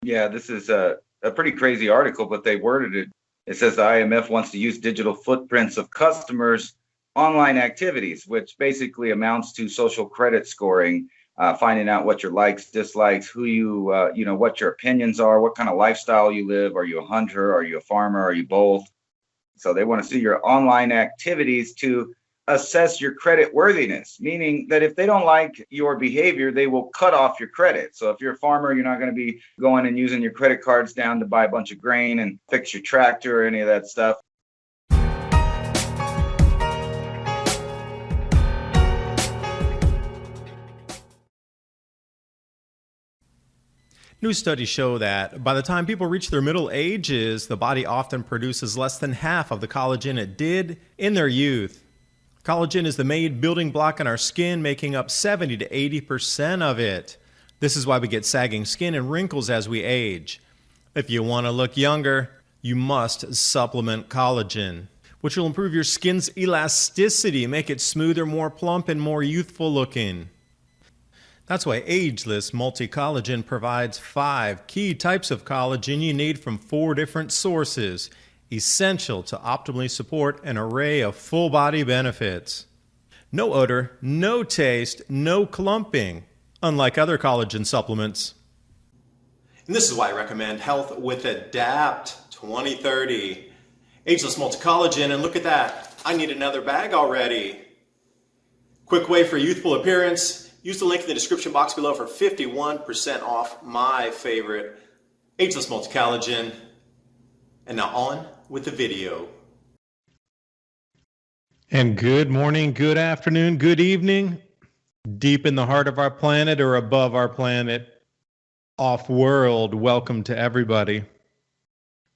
Yeah, this is a pretty crazy article, but they worded it. It says the IMF wants to use digital footprints of customers' online activities, which basically amounts to social credit scoring, finding out what your likes, dislikes, who what your opinions are, what kind of lifestyle you live. Are you a hunter? Are you a farmer? Are you both? So they want to see your online activities to assess your credit worthiness, meaning that if they don't like your behavior, they will cut off your credit. So if you're a farmer, you're not going to be going and using your credit cards down to buy a bunch of grain and fix your tractor or any of that stuff. New studies show that by the time people reach their middle ages, the body often produces less than half of the collagen it did in their youth. Collagen is the main building block in our skin, making up 70 to 80% of it. This is why we get sagging skin and wrinkles as we age. If you want to look younger, you must supplement collagen, which will improve your skin's elasticity, make it smoother, more plump, and more youthful looking. That's why Ageless Multi-Collagen provides 5 key types of collagen you need from 4 different sources, essential to optimally support an array of full-body benefits. No odor, no taste, no clumping, unlike other collagen supplements. And this is why I recommend Health with Adapt 2030. Ageless Multi-Collagen, and look at that, I need another bag already. Quick way for youthful appearance. Use the link in the description box below for 51% off my favorite Ageless Multi-Collagen. And now on with the video. And good morning, good afternoon, good evening. Deep in the heart of our planet or above our planet, off-world, welcome to everybody.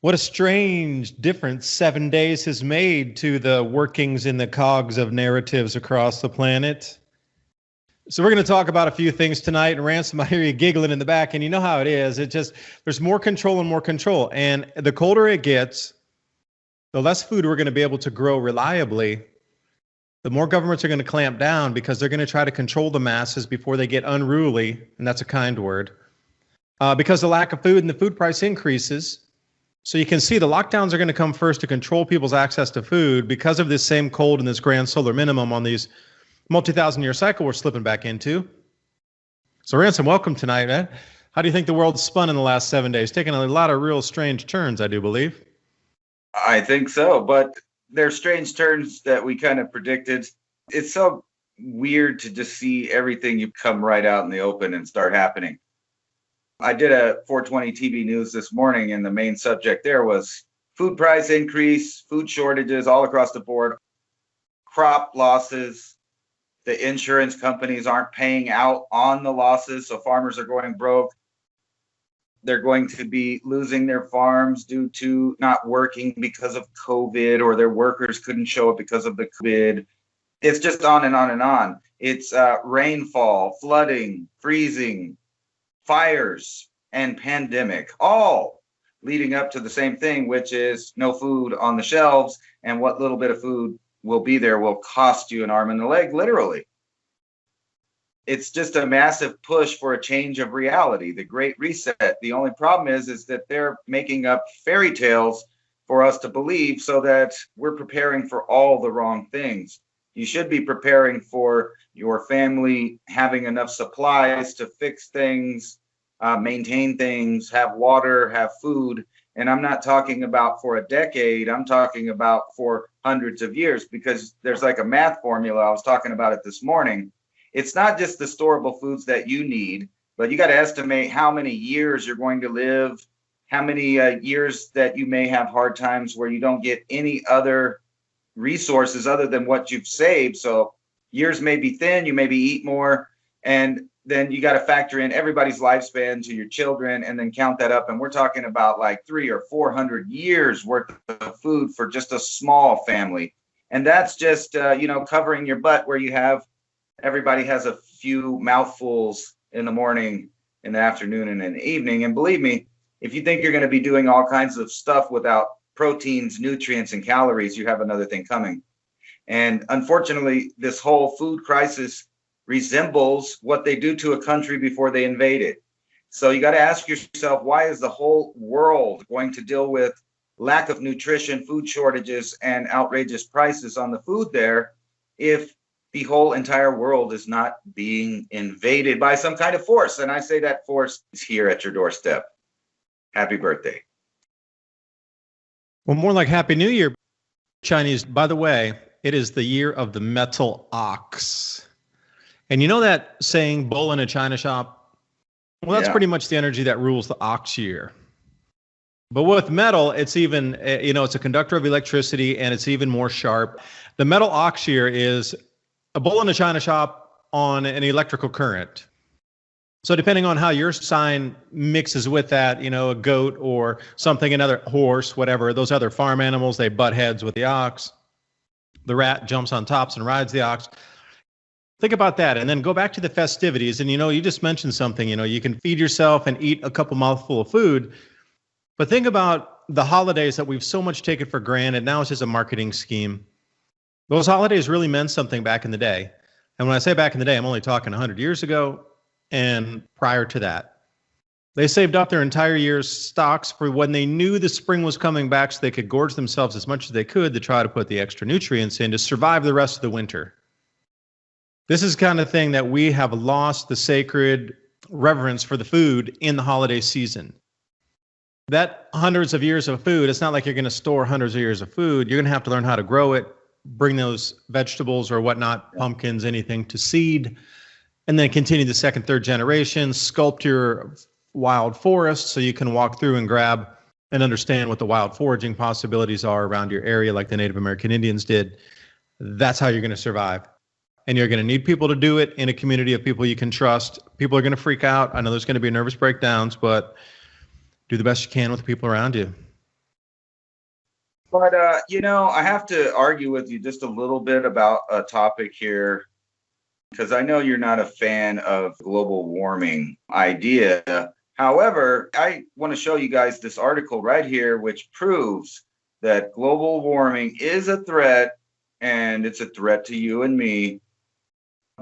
What a strange difference 7 days has made to the workings in the cogs of narratives across the planet. So we're going to talk about a few things tonight. And Ransom, I hear you giggling in the back, and you know how it is. There's more control and more control. And the colder it gets, the less food we're going to be able to grow reliably. The more governments are going to clamp down because they're going to try to control the masses before they get unruly, and that's a kind word. Because the lack of food and the food price increases. So you can see the lockdowns are going to come first to control people's access to food because of this same cold and this grand solar minimum on these multi-thousand-year cycle we're slipping back into. So Ransom, welcome tonight, man. How do you think the world's spun in the last 7 days? Taking a lot of real strange turns, I do believe. I think so, but they're strange turns that we kind of predicted. It's so weird to just see everything you come right out in the open and start happening. I did a 420 TV news this morning, and the main subject there was food price increase, food shortages all across the board, crop losses. The insurance companies aren't paying out on the losses, so farmers are going broke. They're going to be losing their farms due to not working because of COVID, or their workers couldn't show up because of the COVID. It's just on and on and on. It's rainfall, flooding, freezing, fires, and pandemic, all leading up to the same thing, which is no food on the shelves, and what little bit of food will be there will cost you an arm and a leg, literally. It's just a massive push for a change of reality, the Great Reset. The only problem is that they're making up fairy tales for us to believe so that we're preparing for all the wrong things. You should be preparing for your family having enough supplies to fix things, maintain things, have water, have food. And I'm not talking about for a decade, I'm talking about for hundreds of years, because there's like a math formula. I was talking about it this morning. It's not just the storable foods that you need, but you got to estimate how many years you're going to live, how many years that you may have hard times where you don't get any other resources other than what you've saved. So years may be thin, you maybe eat more, and then you got to factor in everybody's lifespan to your children and then count that up. And we're talking about like 300 or 400 years worth of food for just a small family. And that's just, covering your butt, where you have everybody has a few mouthfuls in the morning, in the afternoon, and in the evening. And believe me, if you think you're going to be doing all kinds of stuff without proteins, nutrients, and calories, you have another thing coming. And unfortunately, this whole food crisis resembles what they do to a country before they invade it. So you got to ask yourself, why is the whole world going to deal with lack of nutrition, food shortages, and outrageous prices on the food there if the whole entire world is not being invaded by some kind of force? And I say that force is here at your doorstep. Happy birthday. Well, more like Happy New Year, Chinese. By the way, it is the year of the metal ox. And you know that saying, bull in a china shop? Well, that's pretty much the energy that rules the ox year. But with metal, it's even, it's a conductor of electricity, and it's even more sharp. The metal ox year is a bull in a china shop on an electrical current. So depending on how your sign mixes with that, a goat or something, another horse, whatever, those other farm animals, they butt heads with the ox. The rat jumps on tops and rides the ox. Think about that, and then go back to the festivities. And, you just mentioned something, you can feed yourself and eat a couple mouthful of food. But think about the holidays that we've so much taken for granted. Now it's just a marketing scheme. Those holidays really meant something back in the day. And when I say back in the day, I'm only talking 100 years ago and prior to that. They saved up their entire year's stocks for when they knew the spring was coming back, so they could gorge themselves as much as they could to try to put the extra nutrients in to survive the rest of the winter. This is the kind of thing that we have lost the sacred reverence for the food in the holiday season. That hundreds of years of food, it's not like you're going to store hundreds of years of food. You're going to have to learn how to grow it, bring those vegetables or whatnot, pumpkins, anything, to seed, and then continue the second, third generation, sculpt your wild forest so you can walk through and grab and understand what the wild foraging possibilities are around your area like the Native American Indians did. That's how you're going to survive. And you're going to need people to do it in a community of people you can trust. People are going to freak out. I know there's going to be nervous breakdowns, but do the best you can with the people around you. But, I have to argue with you just a little bit about a topic here, because I know you're not a fan of global warming idea. However, I want to show you guys this article right here, which proves that global warming is a threat, and it's a threat to you and me.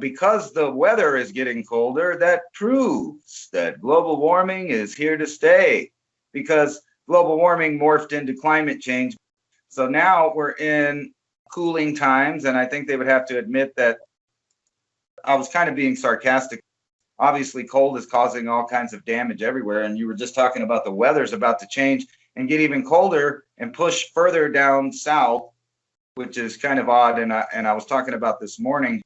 Because the weather is getting colder, that proves that global warming is here to stay, because global warming morphed into climate change. So now we're in cooling times, and I think they would have to admit that I was kind of being sarcastic. Obviously, cold is causing all kinds of damage everywhere, and you were just talking about the weather's about to change and get even colder and push further down south, which is kind of odd. And I was talking about this morning.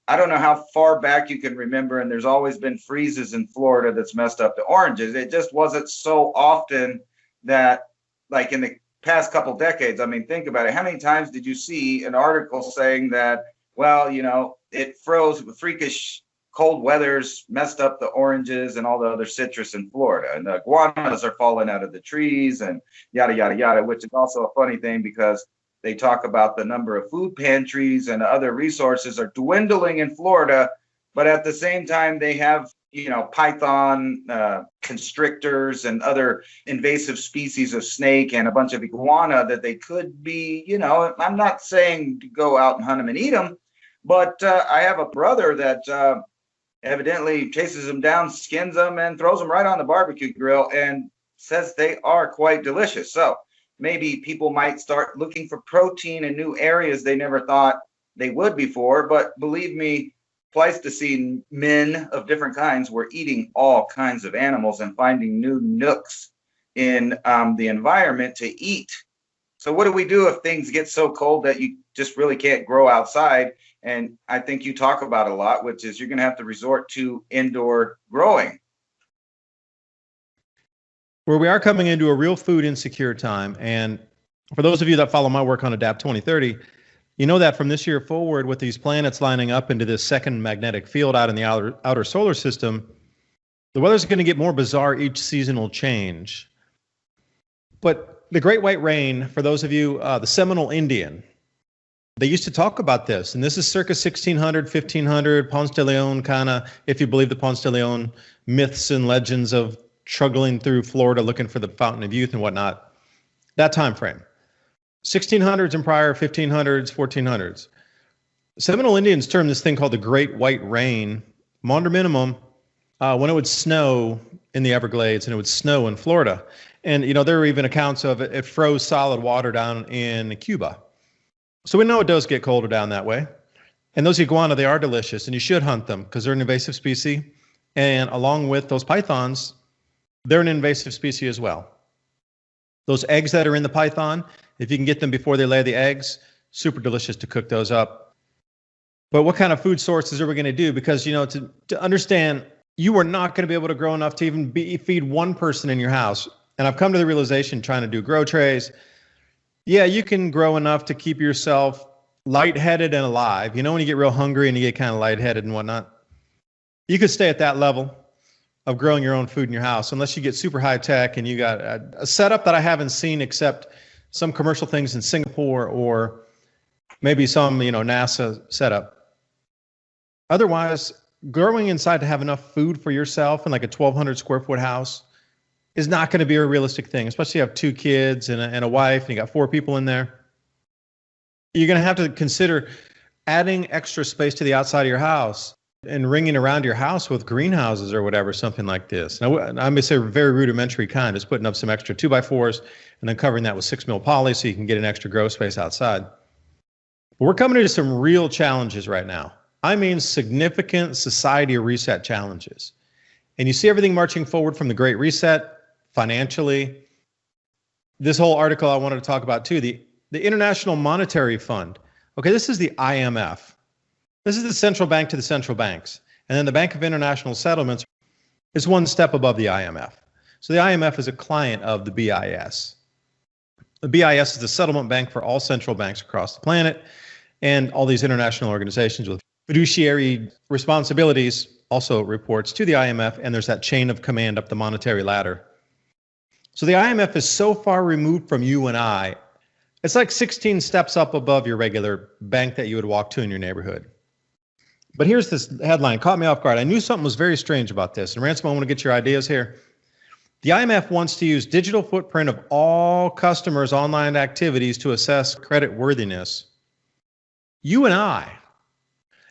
I don't know how far back you can remember, and there's always been freezes in Florida that's messed up the oranges. It just wasn't so often that, like in the past couple decades, I mean, think about it. How many times did you see an article saying that, well, it froze with freakish cold weathers, messed up the oranges and all the other citrus in Florida, and the iguanas are falling out of the trees and yada, yada, yada, which is also a funny thing because they talk about the number of food pantries and other resources are dwindling in Florida, but at the same time, they have, python constrictors and other invasive species of snake and a bunch of iguana that they could be, I'm not saying to go out and hunt them and eat them, but I have a brother that evidently chases them down, skins them, and throws them right on the barbecue grill and says they are quite delicious. So maybe people might start looking for protein in new areas they never thought they would before. But believe me, Pleistocene men of different kinds were eating all kinds of animals and finding new nooks in the environment to eat. So what do we do if things get so cold that you just really can't grow outside? And I think you talk about a lot, which is you're going to have to resort to indoor growing. Where we are coming into a real food insecure time. And for those of you that follow my work on ADAPT 2030, you know that from this year forward, with these planets lining up into this second magnetic field out in the outer solar system, the weather's going to get more bizarre. Each seasonal change. But the Great White Rain, for those of you, the Seminole Indian, they used to talk about this. And this is circa 1600, 1500, Ponce de Leon kind of, if you believe the Ponce de Leon myths and legends of struggling through Florida looking for the fountain of youth and whatnot, that time frame. 1600s and prior, 1500s, 1400s. Seminole Indians termed this thing called the Great White Rain, Maunder Minimum, when it would snow in the Everglades and it would snow in Florida. And, there were even accounts of it froze solid water down in Cuba. So we know it does get colder down that way. And those iguana, they are delicious, and you should hunt them because they're an invasive species. And along with those pythons, they're an invasive species as well. Those eggs that are in the python, if you can get them before they lay the eggs, super delicious to cook those up. But what kind of food sources are we going to do? Because, to understand, you are not going to be able to grow enough to even feed one person in your house. And I've come to the realization trying to do grow trays. Yeah, you can grow enough to keep yourself lightheaded and alive. When you get real hungry and you get kind of lightheaded and whatnot, you could stay at that level of growing your own food in your house, unless you get super high tech and you got a setup that I haven't seen except some commercial things in Singapore or maybe some, NASA setup. Otherwise, growing inside to have enough food for yourself in like a 1,200 square foot house is not going to be a realistic thing, especially if you have 2 kids and a wife and you got 4 people in there. You're going to have to consider adding extra space to the outside of your house and ringing around your house with greenhouses or whatever, something like this. Now, I may say very rudimentary kind, just putting up some extra 2x4s and then covering that with 6 mil poly so you can get an extra grow space outside. But we're coming into some real challenges right now. I mean, significant society reset challenges. And you see everything marching forward from the Great Reset financially. This whole article I wanted to talk about too, the International Monetary Fund. Okay, this is the IMF. This is the central bank to the central banks. And then the Bank of International Settlements is one step above the IMF. So the IMF is a client of the BIS. The BIS is the settlement bank for all central banks across the planet, and all these international organizations with fiduciary responsibilities also reports to the IMF, and there's that chain of command up the monetary ladder. So the IMF is so far removed from you and I, it's like 16 steps up above your regular bank that you would walk to in your neighborhood. But here's this headline, caught me off guard. I knew something was very strange about this. And Ransom, I want to get your ideas here. The IMF wants to use digital footprint of all customers' online activities to assess credit worthiness. You and I.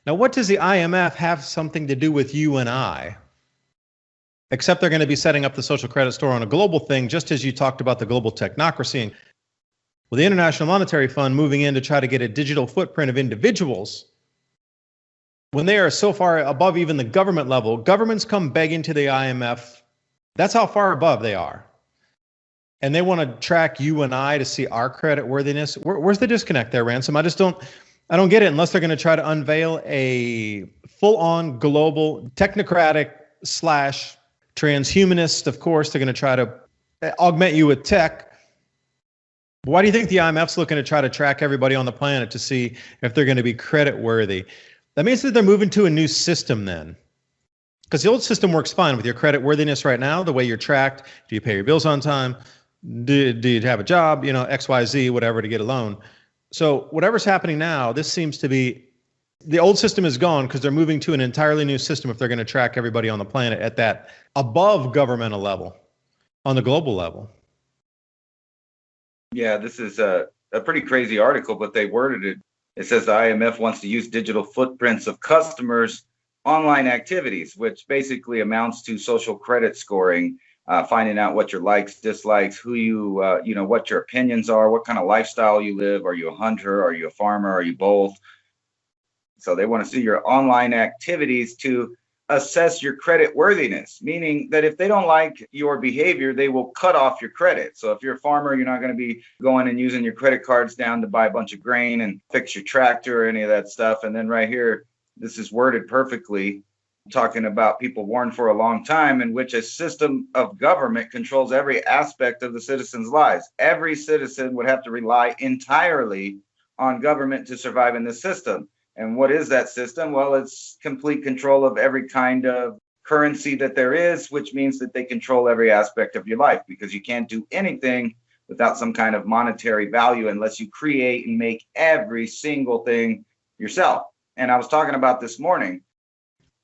Now, what does the IMF have something to do with you and I? Except they're going to be setting up the social credit score on a global thing, just as you talked about the global technocracy. Well, the International Monetary Fund moving in to try to get a digital footprint of individuals. When they are so far above even the government level, governments come begging to the IMF. That's how far above they are. And they want to track you and I to see our credit worthiness. Where's the disconnect there, Ransom? I don't get it unless they're going to try to unveil a full-on global technocratic / transhumanist. Of course, they're going to try to augment you with tech. Why do you think the IMF's looking to try to track everybody on the planet to see if they're going to be credit worthy? That means that they're moving to a new system then. Because the old system works fine with your credit worthiness right now, the way you're tracked. Do you pay your bills on time? Do you have a job? X, Y, Z, whatever, to get a loan. So whatever's happening now, this seems to be, the old system is gone because they're moving to an entirely new system if they're going to track everybody on the planet at that above governmental level, on the global level. Yeah, this is a pretty crazy article, but they worded it. It says the IMF wants to use digital footprints of customers' online activities, which basically amounts to social credit scoring, finding out what your likes, dislikes, who you, what your opinions are, what kind of lifestyle you live. Are you a hunter? Are you a farmer? Are you both? So they want to see your online activities to assess your credit worthiness, meaning that if they don't like your behavior, they will cut off your credit. So if you're a farmer, you're not going to be going and using your credit cards down to buy a bunch of grain and fix your tractor or any of that stuff. And then right here, this is worded perfectly, talking about people warned for a long time in which a system of government controls every aspect of the citizens' lives. Every citizen would have to rely entirely on government to survive in this system. And what is that system? Well, it's complete control of every kind of currency that there is, which means that they control every aspect of your life, because you can't do anything without some kind of monetary value unless you create and make every single thing yourself. And I was talking about this morning,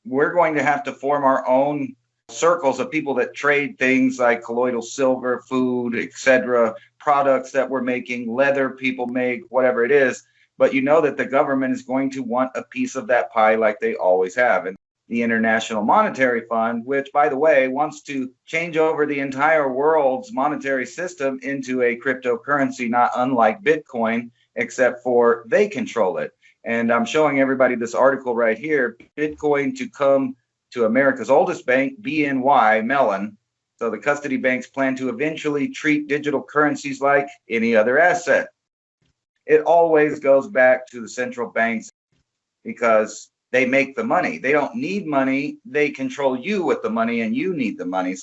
we're going to have to form our own circles of people that trade things like colloidal silver, food, etc., products that we're making, leather people make, whatever it is. But you know that the government is going to want a piece of that pie like they always have. And, the International Monetary Fund, which, by the way, wants to change over the entire world's monetary system into a cryptocurrency, not unlike Bitcoin, except for they control it. And I'm showing everybody this article right here, Bitcoin to come to America's oldest bank, BNY Mellon. So the custody banks plan to eventually treat digital currencies like any other asset. It always goes back to the central banks because they make the money. They don't need money. They control you with the money, and you need the money.